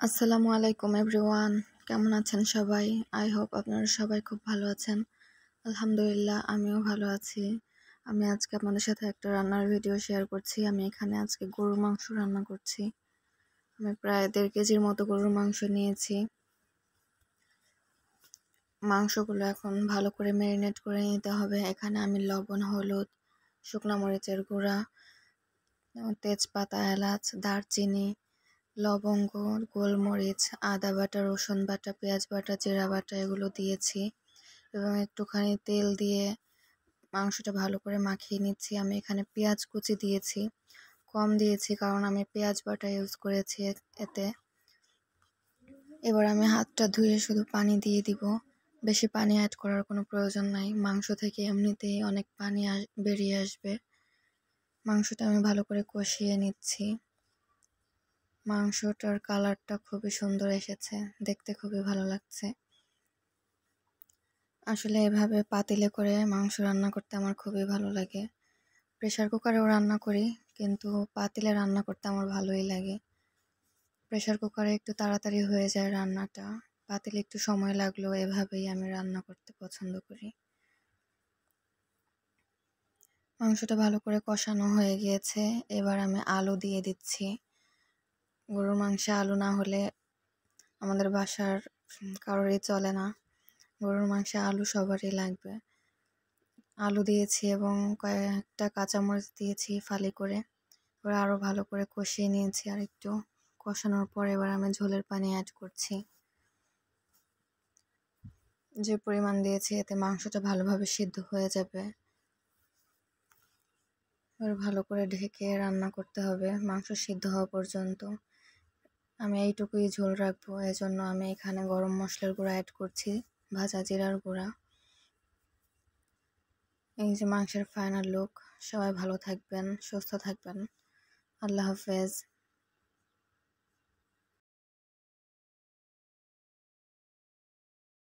আসসালামু আলাইকুম এভরিওয়ান, কেমন আছেন সবাই? আই হোপ আপনারা সবাই খুব ভালো আছেন। আলহামদুলিল্লাহ, আমিও ভালো আছি। আমি আজকে আপনাদের সাথে একটা রান্নার ভিডিও শেয়ার করছি। আমি এখানে আজকে গরুর মাংস রান্না করছি। আমি প্রায় 1.5 কেজির মতো গরুর মাংস নিয়েছি। মাংসগুলো এখন ভালো করে ম্যারিনেট করে নিতে হবে। এখানে আমি লবণ, হলুদ, শুকনো মরিচের গুঁড়া, তেজপাতা, এলাচ, দারচিনি, লবঙ্গ, গোলমরিচ, আদা বাটা, রসুন বাটা, পেঁয়াজ বাটা, জিরা বাটা এগুলো দিয়েছি এবং একটুখানি তেল দিয়ে মাংসটা ভালো করে মাখিয়ে নিচ্ছি। আমি এখানে পেঁয়াজ কুচি দিয়েছি, কম দিয়েছি কারণ আমি পেঁয়াজ বাটা ইউজ করেছি এতে। এবার আমি হাতটা ধুয়ে শুধু পানি দিয়ে দিব। বেশি পানি অ্যাড করার কোনো প্রয়োজন নাই, মাংস থেকে এমনিতেই অনেক পানি বেরিয়ে আসবে। মাংসটা আমি ভালো করে কষিয়ে নিচ্ছি। মাংসটার কালারটা খুবই সুন্দর এসেছে, দেখতে খুবই ভালো লাগছে। আসলে এভাবে পাতিলে করে মাংস রান্না করতে আমার খুবই ভালো লাগে। প্রেসার কুকারেও রান্না করি, কিন্তু পাতিলে রান্না করতে আমার ভালোই লাগে। প্রেসার কুকারে একটু তাড়াতাড়ি হয়ে যায় রান্নাটা, পাতিলে একটু সময় লাগলেও এভাবেই আমি রান্না করতে পছন্দ করি। মাংসটা ভালো করে কষানো হয়ে গিয়েছে, এবার আমি আলু দিয়ে দিচ্ছি। গরুর মাংসে আলু না হলে আমাদের বাসার কারোরই চলে না। গরুর মাংসে আলু সবারই লাগবে। আলু দিয়েছি এবং কয়েকটা কাঁচামরিচ দিয়েছি ফালি করে। এবার আরও ভালো করে কষিয়ে নিয়েছি। আর একটু কষানোর পর এবার আমি ঝোলের পানি অ্যাড করছি। যে পরিমাণ দিয়েছি এতে মাংসটা ভালোভাবে সিদ্ধ হয়ে যাবে। এবার ভালো করে ঢেকে রান্না করতে হবে মাংস সিদ্ধ হওয়া পর্যন্ত। আমি এইটুকুই ঝোল রাখবো, এজন্য আমি এখানে গরম মশলার গুঁড়া অ্যাড করছি, ভাজা জিরার গুঁড়া। এই যে মাংসের ফাইনাল লুক। সবাই ভালো থাকবেন, সুস্থ থাকবেন। আল্লাহ হাফেজ।